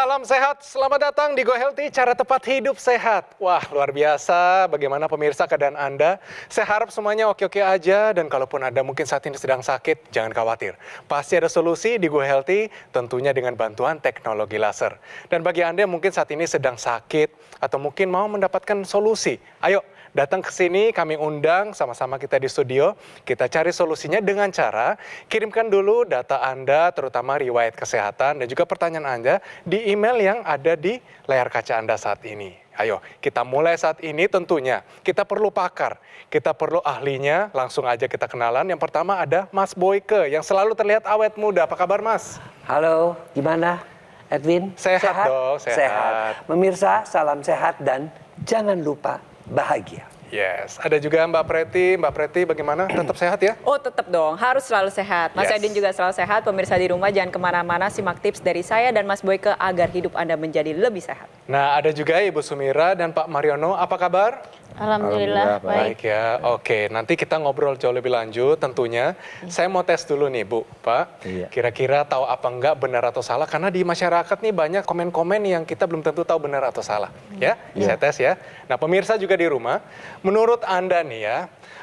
Salam sehat, selamat datang di Go Healthy, cara tepat hidup sehat. Wah, luar biasa bagaimana pemirsa keadaan Anda. Saya harap semuanya oke-oke aja, dan kalaupun Anda mungkin saat ini sedang sakit, jangan khawatir. Pasti ada solusi di Go Healthy, tentunya dengan bantuan teknologi laser. Dan bagi Anda yang mungkin saat ini sedang sakit, atau mungkin mau mendapatkan solusi, ayo datang ke sini, kami undang sama-sama kita di studio. Kita cari solusinya dengan cara kirimkan dulu data Anda, terutama riwayat kesehatan dan juga pertanyaan Anda di email yang ada di layar kaca Anda saat ini. Ayo, kita mulai saat ini tentunya. Kita perlu pakar, kita perlu ahlinya, langsung aja kita kenalan. Yang pertama ada Mas Boyke yang selalu terlihat awet muda. Apa kabar Mas? Halo, gimana Edwin? Sehat dong, sehat. Pemirsa, salam sehat dan jangan lupa bahagia. Yes, ada juga Mbak Preti. Mbak Preti bagaimana? Tetap sehat ya? Oh tetap dong, harus selalu sehat. Mas Edin juga selalu sehat. Pemirsa di rumah jangan kemana-mana, simak tips dari saya dan Mas Boyke agar hidup Anda menjadi lebih sehat. Nah, ada juga Ibu Sumira dan Pak Mariono. Apa kabar? Alhamdulillah baik. Ya, oke. Nanti kita ngobrol jauh lebih lanjut tentunya. Saya mau tes dulu nih Bu, Pak. Kira-kira tahu apa enggak benar atau salah? Karena di masyarakat nih banyak komen-komen yang kita belum tentu tahu benar atau salah. Ya, saya tes ya. Nah, pemirsa juga di rumah, menurut Anda nih ya,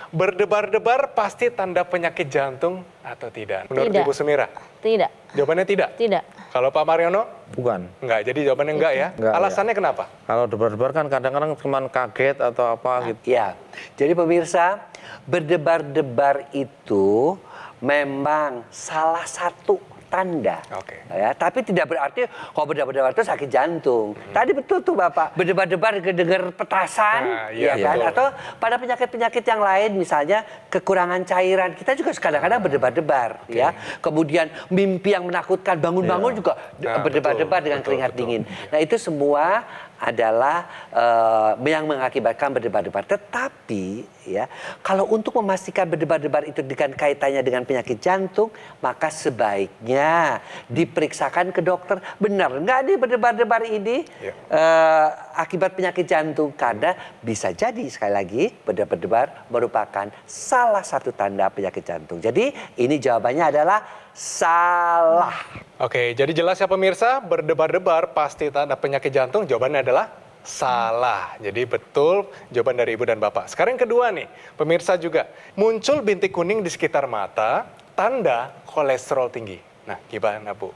berdebar-debar pasti tanda penyakit jantung atau tidak? Menurut Tidak. Ibu Sumira? Tidak. Jawabannya tidak? Tidak. Kalau Pak Mariono? Bukan. Enggak, jadi jawabannya enggak ya? Enggak, Alasannya kenapa? Kalau debar-debar kan kadang-kadang cuma kaget atau apa gitu. Ya, jadi pemirsa, berdebar-debar itu memang salah satu tanda. Oke. Ya, tapi tidak berarti kalau berdebar-debar itu sakit jantung. Tadi betul tuh Bapak, berdebar-debar dengar petasan, Nah, iya, ya kan? betul. Atau pada penyakit-penyakit yang lain, misalnya kekurangan cairan, kita juga kadang-kadang berdebar-debar, ya. Kemudian mimpi yang menakutkan, bangun-bangun juga Nah, berdebar-debar betul, dengan betul, keringat betul. dingin. Nah itu semua adalah yang mengakibatkan berdebar-debar. Tetapi ya kalau untuk memastikan berdebar-debar itu dengan kaitannya dengan penyakit jantung, maka sebaiknya diperiksakan ke dokter. Benar nggak nih berdebar-debar ini akibat penyakit jantung? Karena bisa jadi sekali lagi berdebar-debar merupakan salah satu tanda penyakit jantung. Jadi ini jawabannya adalah salah. Oke, jadi jelas ya pemirsa, berdebar-debar pasti tanda penyakit jantung, jawabannya adalah salah. Jadi betul jawaban dari Ibu dan Bapak. Sekarang yang kedua nih, pemirsa juga, muncul bintik kuning di sekitar mata, tanda kolesterol tinggi. Nah, gimana Bu?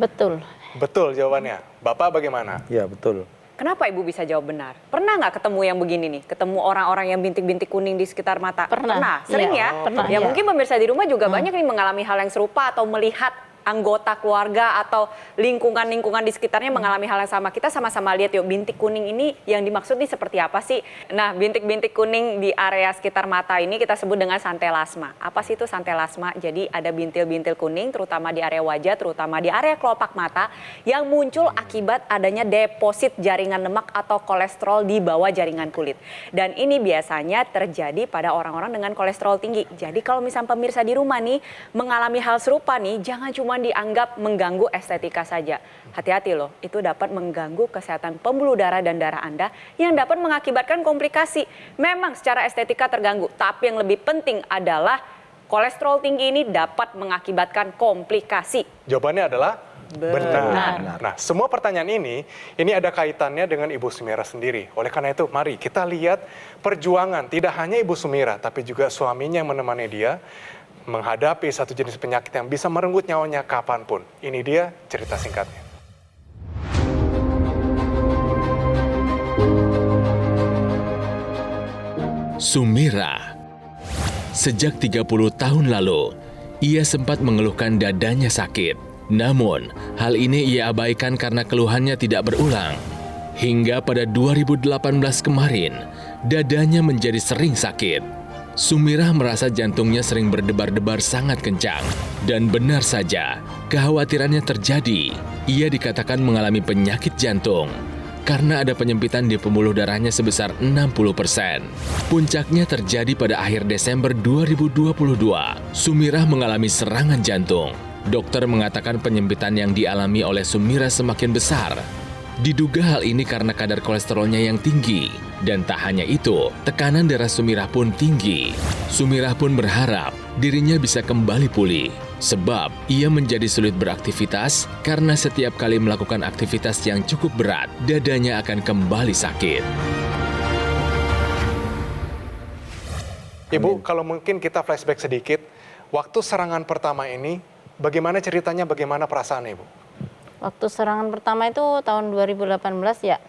Betul. Betul jawabannya. Bapak bagaimana? Ya betul. Kenapa Ibu bisa jawab benar? Pernah nggak ketemu yang begini nih? Ketemu orang-orang yang bintik-bintik kuning di sekitar mata? Pernah. Sering Iya. ya? Pernah, Ya iya. mungkin pemirsa di rumah juga banyak nih mengalami hal yang serupa atau melihat anggota keluarga atau lingkungan-lingkungan di sekitarnya mengalami hal yang sama. Kita sama-sama lihat yuk, bintik kuning ini yang dimaksud nih seperti apa sih? Nah, bintik-bintik kuning di area sekitar mata ini kita sebut dengan santelasma. Apa sih itu santelasma? Jadi ada bintil-bintil kuning terutama di area wajah, terutama di area kelopak mata yang muncul akibat adanya deposit jaringan lemak atau kolesterol di bawah jaringan kulit. Dan ini biasanya terjadi pada orang-orang dengan kolesterol tinggi. Jadi kalau misalnya pemirsa di rumah nih mengalami hal serupa nih, jangan cuma dianggap mengganggu estetika saja. Hati-hati loh, itu dapat mengganggu kesehatan pembuluh darah dan darah Anda yang dapat mengakibatkan komplikasi. Memang secara estetika terganggu, tapi yang lebih penting adalah kolesterol tinggi ini dapat mengakibatkan komplikasi. Jawabannya adalah benar. Nah, semua pertanyaan ini ada kaitannya dengan Ibu Sumira sendiri. Oleh karena itu, mari kita lihat perjuangan tidak hanya Ibu Sumira, tapi juga suaminya yang menemani dia menghadapi satu jenis penyakit yang bisa merenggut nyawanya kapanpun. Ini dia cerita singkatnya. Sumira. Sejak 30 tahun lalu, ia sempat mengeluhkan dadanya sakit. Namun, hal ini ia abaikan karena keluhannya tidak berulang. Hingga pada 2018 kemarin, dadanya menjadi sering sakit. Sumira merasa jantungnya sering berdebar-debar sangat kencang. Dan benar saja, kekhawatirannya terjadi. Ia dikatakan mengalami penyakit jantung karena ada penyempitan di pembuluh darahnya sebesar 60%. Puncaknya terjadi pada akhir Desember 2022. Sumira mengalami serangan jantung. Dokter mengatakan penyempitan yang dialami oleh Sumira semakin besar. Diduga hal ini karena kadar kolesterolnya yang tinggi. Dan tak hanya itu, tekanan darah Sumira pun tinggi. Sumira pun berharap dirinya bisa kembali pulih. Sebab ia menjadi sulit beraktivitas karena setiap kali melakukan aktivitas yang cukup berat, dadanya akan kembali sakit. Ibu, kalau mungkin kita flashback sedikit, waktu serangan pertama ini, bagaimana ceritanya, bagaimana perasaan Ibu? Waktu serangan pertama itu tahun 2018 ya.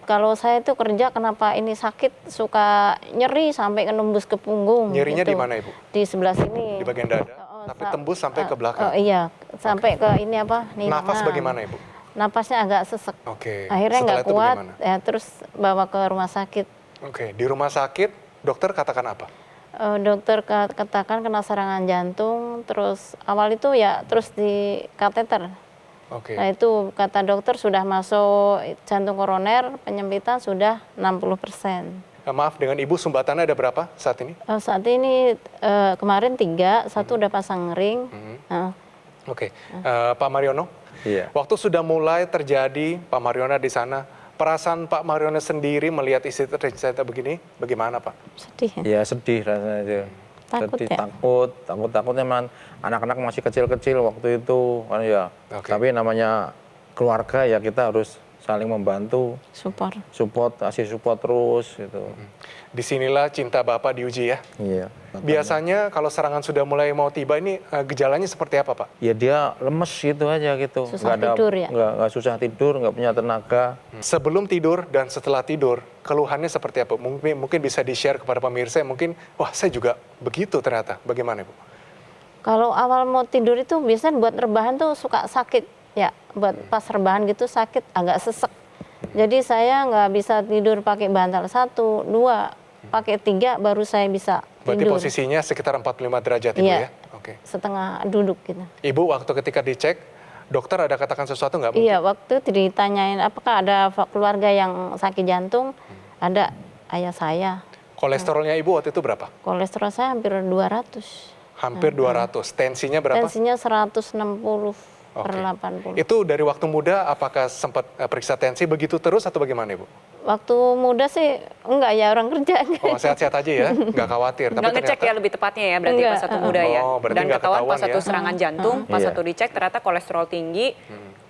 Kalau saya itu kerja, kenapa ini sakit, suka nyeri sampai nembus ke punggung. Nyerinya gitu. di mana Ibu? Di sebelah sini. Di bagian dada? Tapi tembus sampai ke belakang? Iya, sampai ke ini apa? Nafas bagaimana Ibu? Napasnya agak sesek. Oke. Akhirnya Setelah nggak itu kuat, bagaimana? ya terus bawa ke rumah sakit. Oke, di rumah sakit dokter katakan apa? Dokter katakan kena serangan jantung, terus awal itu ya terus di kateter. Oke. Nah itu kata dokter sudah masuk jantung koroner, penyempitan sudah 60%. Maaf, dengan Ibu sumbatannya ada berapa saat ini? Saat ini kemarin 3, 1 udah pasang ring. Nah, Oke, Pak Mariono, Iya. waktu sudah mulai terjadi Pak Mariono di sana, perasaan Pak Mariono sendiri melihat istri tercinta begini, bagaimana Pak? sedih. Ya sedih rasanya itu. Takut Sedih, ya? takutnya man anak-anak masih kecil-kecil waktu itu kan ya. Oke. Tapi namanya keluarga ya kita harus saling membantu, Support. kasih support terus gitu. Disinilah cinta Bapak diuji ya. Iya. Biasanya kalau serangan sudah mulai mau tiba ini gejalanya seperti apa Pak? Ya dia lemes gitu aja gitu. Susah tidur ya? Nggak susah tidur, nggak punya tenaga. Sebelum tidur dan setelah tidur, keluhannya seperti apa? Mungkin bisa di-share kepada pemirsa yang mungkin, wah saya juga begitu ternyata. Bagaimana Ibu? Kalau awal mau tidur itu biasanya buat rebahan tuh suka sakit. Ya, buat pas rebahan gitu sakit, agak sesek. Jadi saya nggak bisa tidur pakai bantal 1, 2, pakai 3 baru saya bisa Berarti tidur. posisinya sekitar 45 derajat Ibu Iya. ya? Oke. Setengah duduk gitu. Ibu waktu ketika dicek, dokter ada katakan sesuatu nggak mungkin? Iya, waktu ditanyain apakah ada keluarga yang sakit jantung, ada ayah saya. Kolesterolnya Ibu waktu itu berapa? Kolesterol saya hampir 200. Hampir 200. Tensinya berapa? Tensinya 160 per Oke. 80. Itu dari waktu muda apakah sempat periksa tensi begitu terus atau bagaimana Ibu? Waktu muda sih enggak ya, orang kerja. Oh sehat-sehat aja ya, nggak khawatir. Nggak ngecek ya lebih tepatnya ya berarti Enggak, pas satu muda ya. Oh, berarti Dan nggak ketahuan ketahuan pas satu ya. serangan jantung, pas Iya. satu dicek ternyata kolesterol tinggi,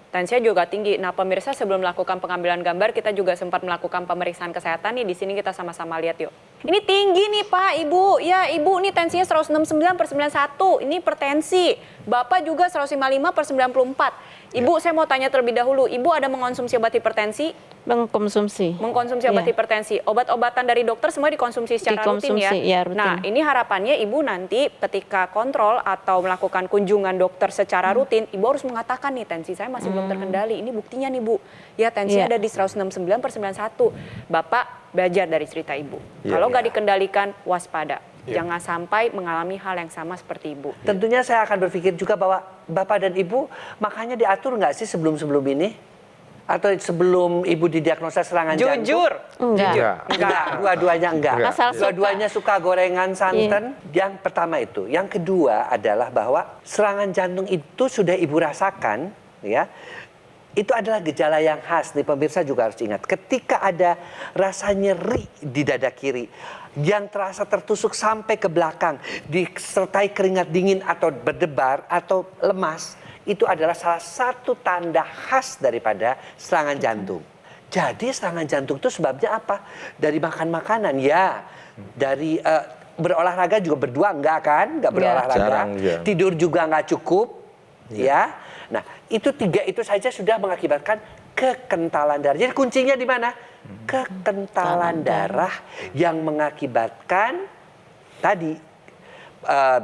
tensinya juga tinggi. Nah pemirsa sebelum melakukan pengambilan gambar kita juga sempat melakukan pemeriksaan kesehatan nih. Di sini kita sama-sama lihat yuk. Ini tinggi nih Pak, Ibu. Ya Ibu ini tensinya 169/91, ini hipertensi. Bapak juga 155/94. Ibu saya mau tanya terlebih dahulu, Ibu ada mengonsumsi obat hipertensi? Mengkonsumsi. Mengkonsumsi obat Iya. hipertensi. Obat-obatan dari dokter semua dikonsumsi secara rutin ya? Dikonsumsi, ya, rutin. Nah, ini harapannya Ibu nanti ketika kontrol atau melakukan kunjungan dokter secara rutin, Ibu harus mengatakan nih tensi saya masih belum terkendali. Ini buktinya nih Bu. Ya tensi Iya. ada di 169/91. Bapak belajar dari cerita Ibu. Iya, Kalau nggak iya. dikendalikan, waspada. Iya. Jangan sampai mengalami hal yang sama seperti Ibu. Tentunya saya akan berpikir juga bahwa Bapak dan Ibu makanya diatur nggak sih sebelum-sebelum ini? Atau sebelum Ibu didiagnosa serangan jantung? Jujur. Enggak. Enggak, dua-duanya enggak. Enggak. Asal suka. Dua-duanya suka gorengan santan. Yang pertama itu. Yang kedua adalah bahwa serangan jantung itu sudah Ibu rasakan, ya. Itu adalah gejala yang khas nih pemirsa juga harus ingat. Ketika ada rasa nyeri di dada kiri yang terasa tertusuk sampai ke belakang, disertai keringat dingin atau berdebar atau lemas, itu adalah salah satu tanda khas daripada serangan jantung. Jadi serangan jantung itu sebabnya apa? Dari makan makanan ya, dari berolahraga juga berdua enggak kan? Enggak berolahraga. Jarang, ya. Tidur juga nggak cukup, ya. Nah, itu 3 itu saja sudah mengakibatkan kekentalan darah. Jadi kuncinya di mana? Kekentalan darah yang mengakibatkan tadi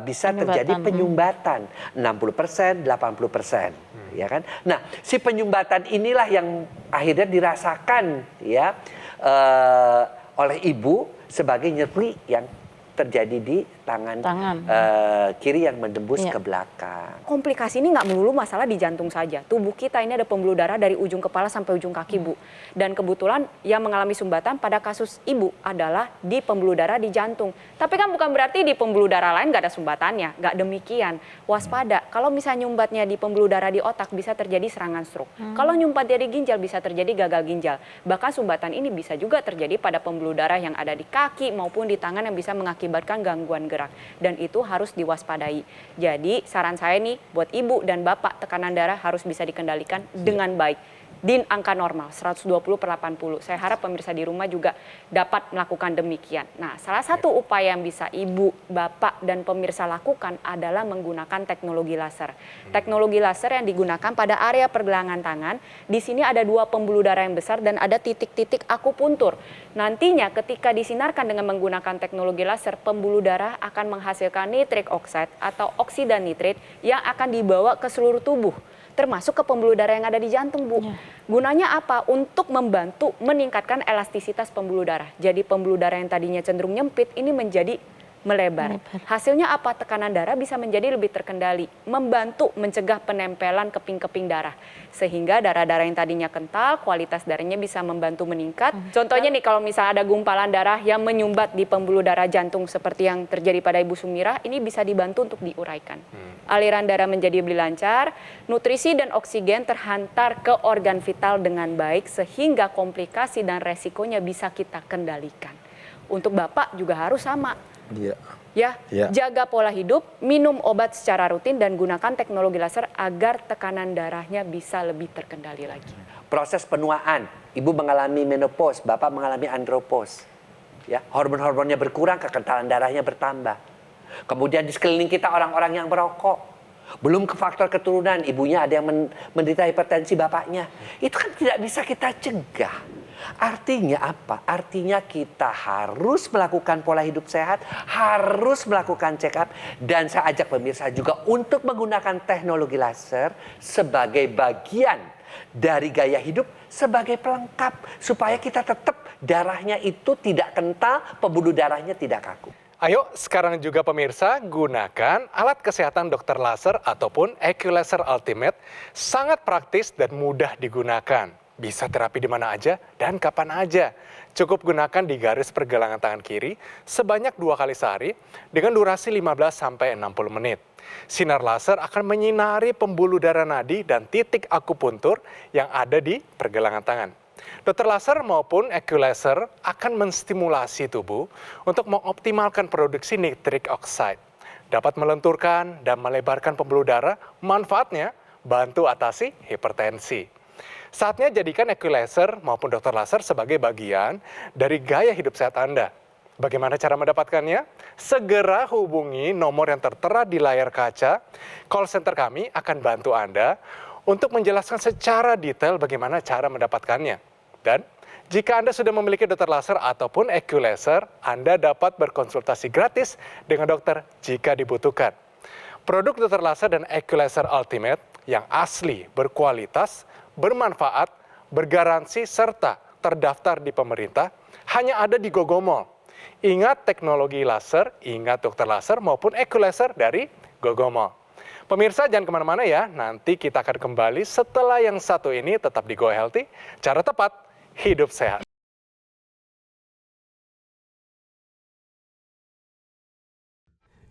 bisa terjadi penyumbatan 60%, 80%, ya kan? Nah, si penyumbatan inilah yang akhirnya dirasakan ya oleh ibu sebagai nyeri yang terjadi di tangan. Kiri yang menembus Iya. ke belakang. Komplikasi ini nggak melulu masalah di jantung saja. Tubuh kita ini ada pembuluh darah dari ujung kepala sampai ujung kaki, Bu. Dan kebetulan yang mengalami sumbatan pada kasus Ibu adalah di pembuluh darah di jantung. Tapi kan bukan berarti di pembuluh darah lain nggak ada sumbatannya. Nggak demikian. Waspada. Kalau misalnya nyumbatnya di pembuluh darah di otak bisa terjadi serangan stroke. Kalau nyumbat dari ginjal bisa terjadi gagal ginjal. Bahkan sumbatan ini bisa juga terjadi pada pembuluh darah yang ada di kaki maupun di tangan yang bisa mengakibatkan mengakibatkan gangguan gerak. Dan itu harus diwaspadai. Jadi saran saya nih buat ibu dan bapak, tekanan darah harus bisa dikendalikan dengan baik. Di angka normal 120/80. Saya harap pemirsa di rumah juga dapat melakukan demikian. Nah, salah satu upaya yang bisa ibu, bapak, dan pemirsa lakukan adalah menggunakan teknologi laser. Teknologi laser yang digunakan pada area pergelangan tangan, di sini ada 2 pembuluh darah yang besar dan ada titik-titik akupuntur. Nantinya ketika disinarkan dengan menggunakan teknologi laser, pembuluh darah akan menghasilkan nitric oxide atau oksida nitrit yang akan dibawa ke seluruh tubuh, termasuk ke pembuluh darah yang ada di jantung, Bu. Gunanya apa? Untuk membantu meningkatkan elastisitas pembuluh darah. Jadi pembuluh darah yang tadinya cenderung nyempit ini menjadi melebar. Hasilnya apa? Tekanan darah bisa menjadi lebih terkendali, membantu mencegah penempelan keping-keping darah. Sehingga darah-darah yang tadinya kental, kualitas darahnya bisa membantu meningkat. Contohnya nih, kalau misalnya ada gumpalan darah yang menyumbat di pembuluh darah jantung seperti yang terjadi pada Ibu Sumirah, ini bisa dibantu untuk diuraikan. Aliran darah menjadi lebih lancar, nutrisi dan oksigen terhantar ke organ vital dengan baik, sehingga komplikasi dan resikonya bisa kita kendalikan. Untuk Bapak juga harus sama. Ya, jaga pola hidup, minum obat secara rutin, dan gunakan teknologi laser agar tekanan darahnya bisa lebih terkendali lagi. Proses penuaan, ibu mengalami menopause, bapak mengalami andropause. Ya, hormon-hormonnya berkurang, kekentalan darahnya bertambah. Kemudian di sekeliling kita orang-orang yang merokok. Belum ke faktor keturunan, ibunya ada yang menderita hipertensi, bapaknya. Itu kan tidak bisa kita cegah. Artinya apa? Artinya kita harus melakukan pola hidup sehat, harus melakukan check up, dan saya ajak pemirsa juga untuk menggunakan teknologi laser sebagai bagian dari gaya hidup, sebagai pelengkap supaya kita tetap darahnya itu tidak kental, pembuluh darahnya tidak kaku. Ayo sekarang juga pemirsa gunakan alat kesehatan dokter laser ataupun EquiLaser Ultimate. Sangat praktis dan mudah digunakan. Bisa terapi di mana aja dan kapan aja. Cukup gunakan di garis pergelangan tangan kiri sebanyak 2 kali sehari dengan durasi 15-60 menit. Sinar laser akan menyinari pembuluh darah nadi dan titik akupuntur yang ada di pergelangan tangan. Dokter laser maupun EquiLaser akan menstimulasi tubuh untuk mengoptimalkan produksi nitric oxide. Dapat melenturkan dan melebarkan pembuluh darah, manfaatnya bantu atasi hipertensi. Saatnya jadikan EquiLaser maupun dokter laser sebagai bagian dari gaya hidup sehat Anda. Bagaimana cara mendapatkannya? Segera hubungi nomor yang tertera di layar kaca. Call center kami akan bantu Anda untuk menjelaskan secara detail bagaimana cara mendapatkannya. Dan jika Anda sudah memiliki dokter laser ataupun EquiLaser, Anda dapat berkonsultasi gratis dengan dokter jika dibutuhkan. Produk dokter laser dan EquiLaser Ultimate yang asli, berkualitas, bermanfaat, bergaransi, serta terdaftar di pemerintah hanya ada di Gogomall. Ingat teknologi laser, ingat dokter laser maupun EquiLaser dari Gogomall. Pemirsa jangan kemana-mana ya, nanti kita akan kembali setelah yang satu ini. Tetap di Go Healthy, cara tepat, hidup sehat.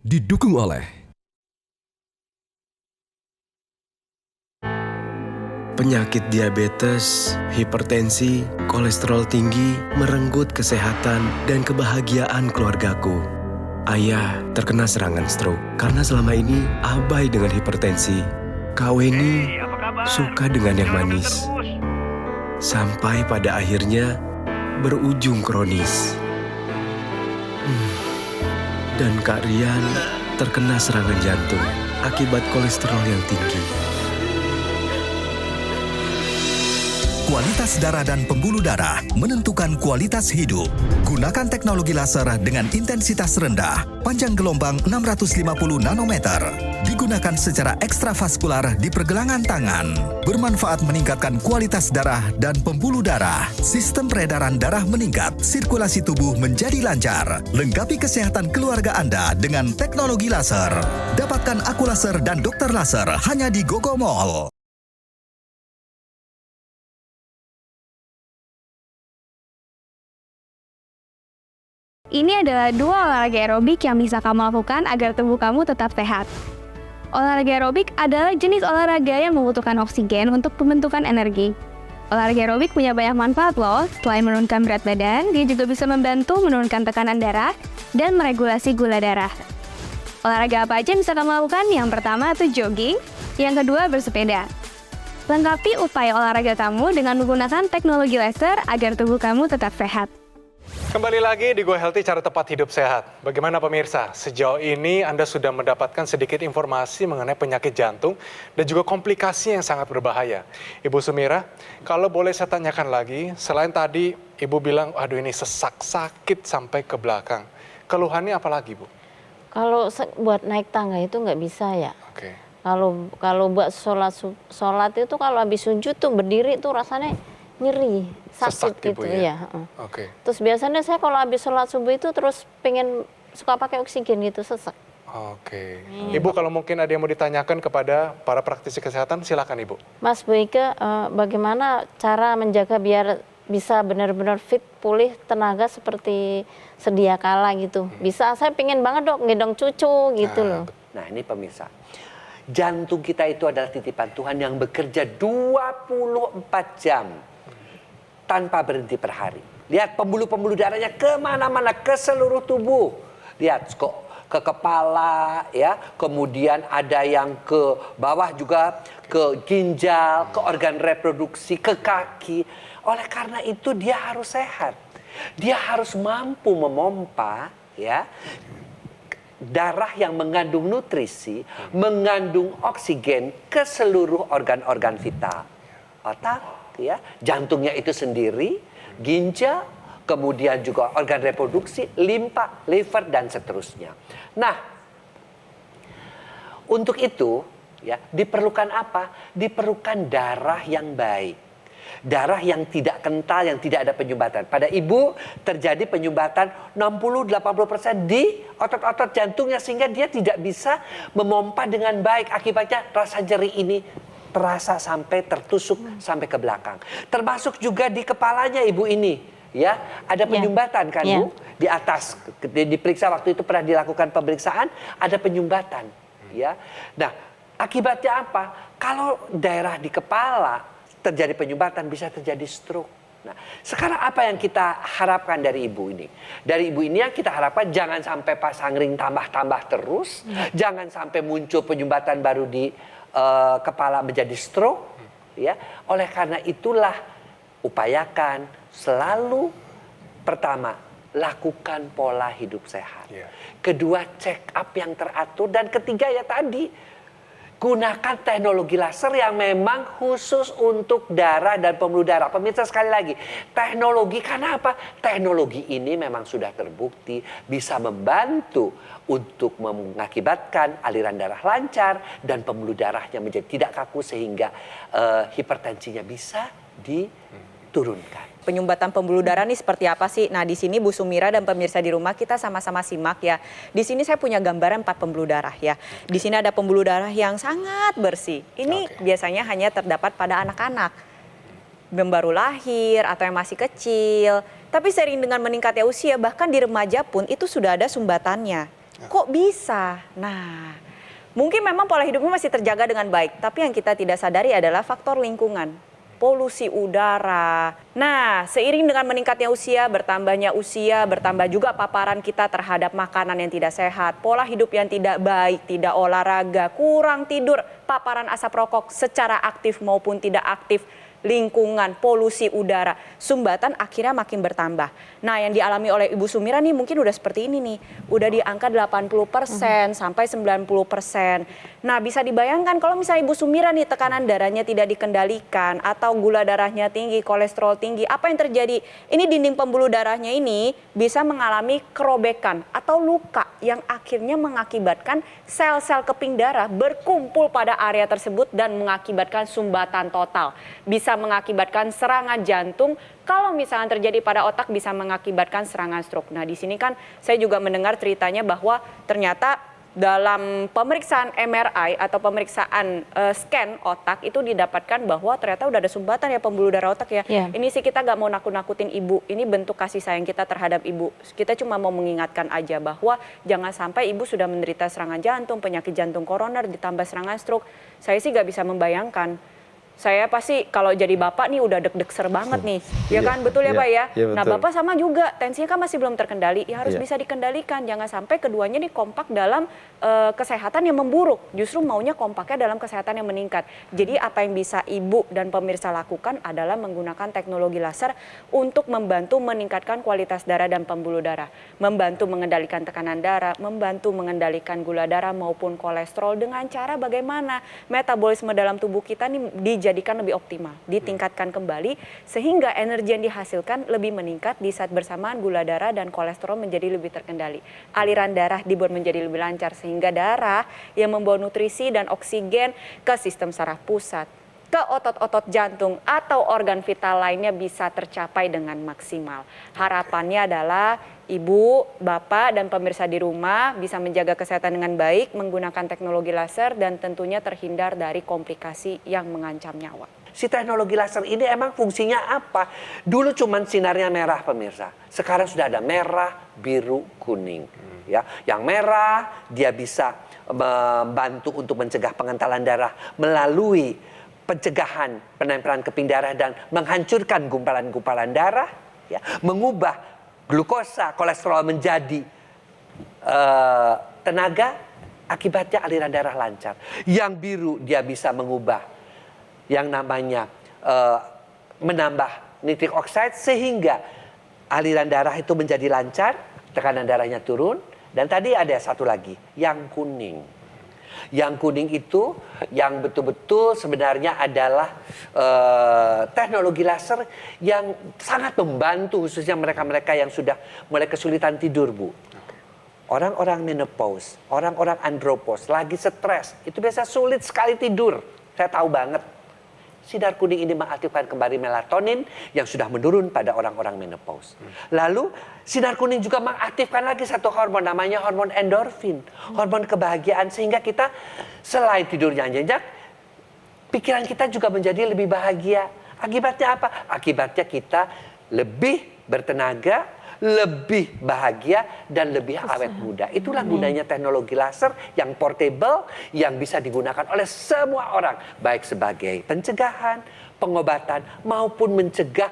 Didukung oleh penyakit diabetes, hipertensi, kolesterol tinggi, merenggut kesehatan dan kebahagiaan keluargaku. Ayah terkena serangan stroke karena selama ini abai dengan hipertensi. Kak Weni suka dengan yang manis. Sampai pada akhirnya berujung kronis. Dan Kak Rian terkena serangan jantung akibat kolesterol yang tinggi. Kualitas darah dan pembuluh darah menentukan kualitas hidup. Gunakan teknologi laser dengan intensitas rendah, panjang gelombang 650 nanometer. Digunakan secara ekstravaskular di pergelangan tangan. Bermanfaat meningkatkan kualitas darah dan pembuluh darah. Sistem peredaran darah meningkat, sirkulasi tubuh menjadi lancar. Lengkapi kesehatan keluarga Anda dengan teknologi laser. Dapatkan EquiLaser dan dokter laser hanya di Gogomall. Ini adalah 2 olahraga aerobik yang bisa kamu lakukan agar tubuh kamu tetap sehat. Olahraga aerobik adalah jenis olahraga yang membutuhkan oksigen untuk pembentukan energi. Olahraga aerobik punya banyak manfaat loh. Selain menurunkan berat badan, dia juga bisa membantu menurunkan tekanan darah dan meregulasi gula darah. Olahraga apa aja yang bisa kamu lakukan? Yang pertama itu jogging, yang kedua bersepeda. Lengkapi upaya olahraga kamu dengan menggunakan teknologi laser agar tubuh kamu tetap sehat. Kembali lagi di Go Healthy, cara tepat hidup sehat. Bagaimana pemirsa? Sejauh ini Anda sudah mendapatkan sedikit informasi mengenai penyakit jantung dan juga komplikasi yang sangat berbahaya. Ibu Sumira, kalau boleh saya tanyakan lagi, selain tadi Ibu bilang, aduh ini sesak, sakit sampai ke belakang. Keluhannya apa lagi, Bu? Kalau buat naik tangga itu nggak bisa ya. Oke. Kalau buat sholat itu kalau habis sujud tuh berdiri tuh rasanya nyeri, sakit Sesak, gitu Ibu, ya? ya. Oke. Terus biasanya saya kalau habis sholat subuh itu terus pengen suka pakai oksigen gitu, sesak. Oke. Ibu kalau mungkin ada yang mau ditanyakan kepada para praktisi kesehatan, silakan Ibu. Mas Boyke, bagaimana cara menjaga biar bisa benar-benar fit, pulih tenaga seperti sedia kala gitu. Bisa, saya pengen banget dok gendong cucu gitu loh. Nah ini pemirsa, jantung kita itu adalah titipan Tuhan yang bekerja 24 jam tanpa berhenti per hari. Lihat pembuluh-pembuluh darahnya kemana-mana, ke seluruh tubuh. Lihat kok ke kepala, ya, kemudian ada yang ke bawah juga, ke ginjal, ke organ reproduksi, ke kaki. Oleh karena itu dia harus sehat. Dia harus mampu memompa, ya, darah yang mengandung nutrisi, mengandung oksigen ke seluruh organ-organ vital. Otak, ya, jantungnya itu sendiri, ginjal, kemudian juga organ reproduksi, limpa, liver, dan seterusnya. Nah, untuk itu, ya, diperlukan apa? Diperlukan darah yang baik. Darah yang tidak kental, yang tidak ada penyumbatan. Pada ibu terjadi penyumbatan 60-80% di otot-otot jantungnya sehingga dia tidak bisa memompa dengan baik. Akibatnya rasa nyeri ini terasa sampai tertusuk sampai ke belakang. Termasuk juga di kepalanya ibu ini, ya, ada penyumbatan kan Bu? Di atas diperiksa waktu itu pernah dilakukan pemeriksaan, ada penyumbatan, ya. Nah, akibatnya apa? Kalau daerah di kepala terjadi penyumbatan bisa terjadi stroke. Nah, sekarang apa yang kita harapkan dari ibu ini? Dari ibu ini yang kita harapkan jangan sampai pasang ring tambah-tambah terus, jangan sampai muncul penyumbatan baru di kepala menjadi stroke, ya. Oleh karena itulah upayakan selalu pertama lakukan pola hidup sehat. Kedua check up yang teratur dan ketiga ya tadi gunakan teknologi laser yang memang khusus untuk darah dan pembuluh darah. Pemirsa sekali lagi, teknologi karena apa? Teknologi ini memang sudah terbukti bisa membantu untuk mengakibatkan aliran darah lancar dan pembuluh darahnya menjadi tidak kaku sehingga hipertensinya bisa diturunkan. Penyumbatan pembuluh darah ini seperti apa sih? Nah, di sini Bu Sumira dan pemirsa di rumah kita sama-sama simak ya. Di sini saya punya gambaran 4 pembuluh darah ya. Di sini ada pembuluh darah yang sangat bersih. Ini biasanya hanya terdapat pada anak-anak yang baru lahir atau yang masih kecil. Tapi seiring dengan meningkatnya usia, bahkan di remaja pun itu sudah ada sumbatannya. Kok bisa? Nah, mungkin memang pola hidupnya masih terjaga dengan baik. Tapi yang kita tidak sadari adalah faktor lingkungan. Polusi udara. Nah, seiring dengan meningkatnya usia, bertambah juga paparan kita terhadap makanan yang tidak sehat, pola hidup yang tidak baik, tidak olahraga, kurang tidur, paparan asap rokok secara aktif maupun tidak aktif, lingkungan, polusi udara, sumbatan akhirnya makin bertambah. Nah, yang dialami oleh Ibu Sumira nih mungkin udah seperti ini nih, udah di angka 80% sampai 90%. Nah, bisa dibayangkan kalau misalnya Ibu Sumira nih tekanan darahnya tidak dikendalikan atau gula darahnya tinggi, kolesterol tinggi, apa yang terjadi? Ini dinding pembuluh darahnya ini bisa mengalami kerobekan atau luka yang akhirnya mengakibatkan sel-sel keping darah berkumpul pada area tersebut dan mengakibatkan sumbatan total. Bisa mengakibatkan serangan jantung, kalau misalnya terjadi pada otak bisa mengakibatkan serangan stroke. Nah, di sini kan saya juga mendengar ceritanya bahwa ternyata dalam pemeriksaan MRI atau pemeriksaan scan otak itu didapatkan bahwa ternyata udah ada sumbatan ya pembuluh darah otak ya. Ini sih kita nggak mau nakut-nakutin ibu, ini bentuk kasih sayang kita terhadap ibu. Kita cuma mau mengingatkan aja bahwa jangan sampai ibu sudah menderita serangan jantung, penyakit jantung koroner ditambah serangan stroke. Saya sih nggak bisa membayangkan Saya pasti kalau jadi bapak nih udah deg-deg banget nih, ya kan, betul ya Pak ya? Iya, Nah betul. bapak sama juga, tensinya kan masih belum terkendali, ya harus bisa dikendalikan, jangan sampai keduanya nih kompak dalam kesehatan yang memburuk, justru maunya kompaknya dalam kesehatan yang meningkat. Jadi apa yang bisa ibu dan pemirsa lakukan adalah menggunakan teknologi laser untuk membantu meningkatkan kualitas darah dan pembuluh darah, membantu mengendalikan tekanan darah, membantu mengendalikan gula darah maupun kolesterol dengan cara bagaimana metabolisme dalam tubuh kita nih dijadikan lebih optimal, ditingkatkan kembali sehingga energi yang dihasilkan lebih meningkat di saat bersamaan gula darah dan kolesterol menjadi lebih terkendali. Aliran darah dibuat menjadi lebih lancar sehingga darah yang membawa nutrisi dan oksigen ke sistem saraf pusat, ke otot-otot jantung atau organ vital lainnya bisa tercapai dengan maksimal. Harapannya adalah ibu, bapak, dan pemirsa di rumah bisa menjaga kesehatan dengan baik menggunakan teknologi laser dan tentunya terhindar dari komplikasi yang mengancam nyawa. Si teknologi laser ini emang fungsinya apa? Dulu cuman sinarnya merah pemirsa. Sekarang sudah ada merah, biru, kuning. Ya, yang merah dia bisa membantu untuk mencegah pengentalan darah melalui pencegahan penempelan keping darah dan menghancurkan gumpalan-gumpalan darah, ya, mengubah glukosa, kolesterol menjadi tenaga, akibatnya aliran darah lancar. Yang biru dia bisa mengubah yang namanya menambah nitrik oxide sehingga aliran darah itu menjadi lancar, tekanan darahnya turun. Dan tadi ada satu lagi, yang kuning. Yang kuning itu yang betul-betul sebenarnya adalah teknologi laser yang sangat membantu khususnya mereka-mereka yang sudah mulai kesulitan tidur, Bu. Orang-orang menopause, orang-orang andropause, lagi stres, itu biasa sulit sekali tidur. Saya tahu banget. Sinar kuning ini mengaktifkan kembali melatonin yang sudah menurun pada orang-orang menopause. Lalu sinar kuning juga mengaktifkan lagi satu hormon namanya hormon endorfin, hormon kebahagiaan sehingga kita selain tidurnya nyenyak, pikiran kita juga menjadi lebih bahagia. Akibatnya apa? Akibatnya kita lebih bertenaga, lebih bahagia dan lebih awet muda. Itulah gunanya teknologi laser yang portable yang bisa digunakan oleh semua orang, baik sebagai pencegahan, pengobatan maupun mencegah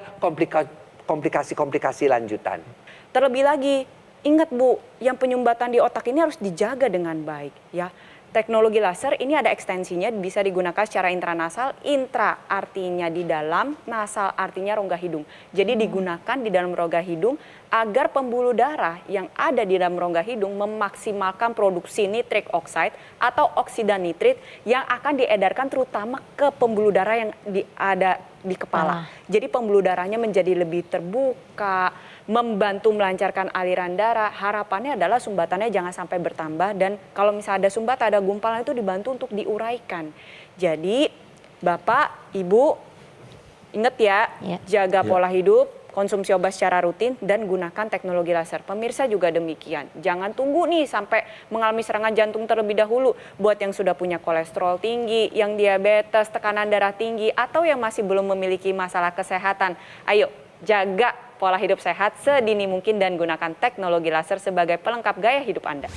komplikasi-komplikasi lanjutan. Terlebih lagi, ingat Bu, yang penyumbatan di otak ini harus dijaga dengan baik ya. Teknologi laser ini ada ekstensinya, bisa digunakan secara intranasal. Intra artinya di dalam, nasal artinya rongga hidung. Jadi digunakan di dalam rongga hidung agar pembuluh darah yang ada di dalam rongga hidung memaksimalkan produksi nitrik oxide atau oksida nitrit yang akan diedarkan terutama ke pembuluh darah yang ada di kepala. Jadi pembuluh darahnya menjadi lebih terbuka, membantu melancarkan aliran darah. Harapannya adalah sumbatannya jangan sampai bertambah dan kalau misalnya ada sumbatan, ada gumpalan itu dibantu untuk diuraikan. Jadi Bapak, Ibu, ingat ya, jaga pola hidup, konsumsi obat secara rutin dan gunakan teknologi laser. Pemirsa juga demikian. Jangan tunggu nih sampai mengalami serangan jantung terlebih dahulu. Buat yang sudah punya kolesterol tinggi, yang diabetes, tekanan darah tinggi, atau yang masih belum memiliki masalah kesehatan. Ayo, jaga pola hidup sehat sedini mungkin dan gunakan teknologi laser sebagai pelengkap gaya hidup Anda.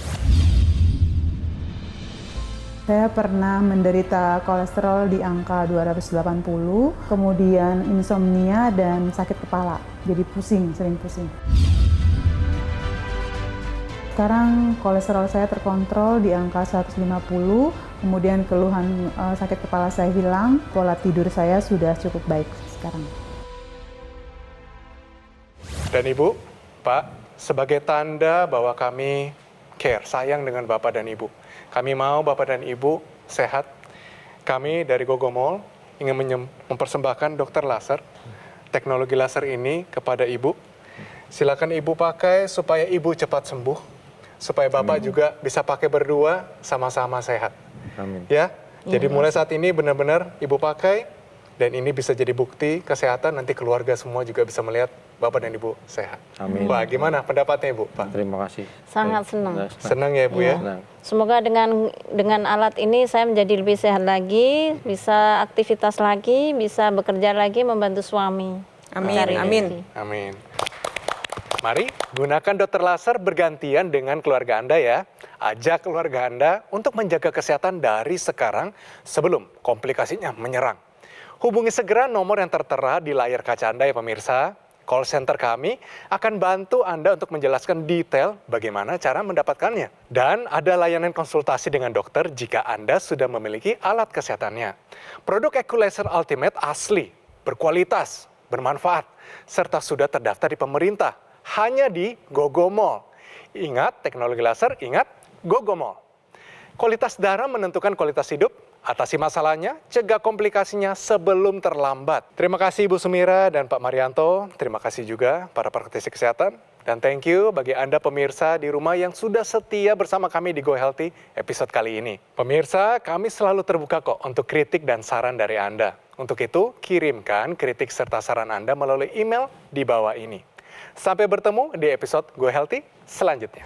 Saya pernah menderita kolesterol di angka 280, kemudian insomnia dan sakit kepala. Jadi pusing, sering pusing. Sekarang kolesterol saya terkontrol di angka 150, kemudian keluhan sakit kepala saya hilang, pola tidur saya sudah cukup baik sekarang. Dan Ibu, Pak, sebagai tanda bahwa kami care, sayang dengan Bapak dan Ibu. Kami mau Bapak dan Ibu sehat. Kami dari Gogomol ingin mempersembahkan dokter laser, teknologi laser ini kepada Ibu. Silakan Ibu pakai supaya Ibu cepat sembuh, supaya Bapak juga bisa pakai berdua sama-sama sehat. Amin. Ya, jadi mulai saat ini benar-benar Ibu pakai dan ini bisa jadi bukti kesehatan nanti keluarga semua juga bisa melihat Bapak dan Ibu sehat. Amin. Wah, gimana pendapatnya Ibu, Pak? Terima kasih. Sangat senang. Senang ya Ibu ya? Senang. Semoga dengan alat ini saya menjadi lebih sehat lagi, bisa aktivitas lagi, bisa bekerja lagi, membantu suami. Amin, Cari amin. rezeki. Amin. Mari gunakan dokter laser bergantian dengan keluarga Anda ya. Ajak keluarga Anda untuk menjaga kesehatan dari sekarang sebelum komplikasinya menyerang. Hubungi segera nomor yang tertera di layar kaca Anda ya pemirsa. Call center kami akan bantu Anda untuk menjelaskan detail bagaimana cara mendapatkannya. Dan ada layanan konsultasi dengan dokter jika Anda sudah memiliki alat kesehatannya. Produk Equalizer Ultimate asli, berkualitas, bermanfaat, serta sudah terdaftar di pemerintah. Hanya di GoGo Mall. Ingat, teknologi laser, ingat GoGo Mall. Kualitas darah menentukan kualitas hidup. Atasi masalahnya, cegah komplikasinya sebelum terlambat. Terima kasih Ibu Sumira dan Pak Marianto. Terima kasih juga para praktisi kesehatan. Dan thank you bagi Anda pemirsa di rumah yang sudah setia bersama kami di Go Healthy episode kali ini. Pemirsa, kami selalu terbuka kok untuk kritik dan saran dari Anda. Untuk itu, kirimkan kritik serta saran Anda melalui email di bawah ini. Sampai bertemu di episode Go Healthy selanjutnya.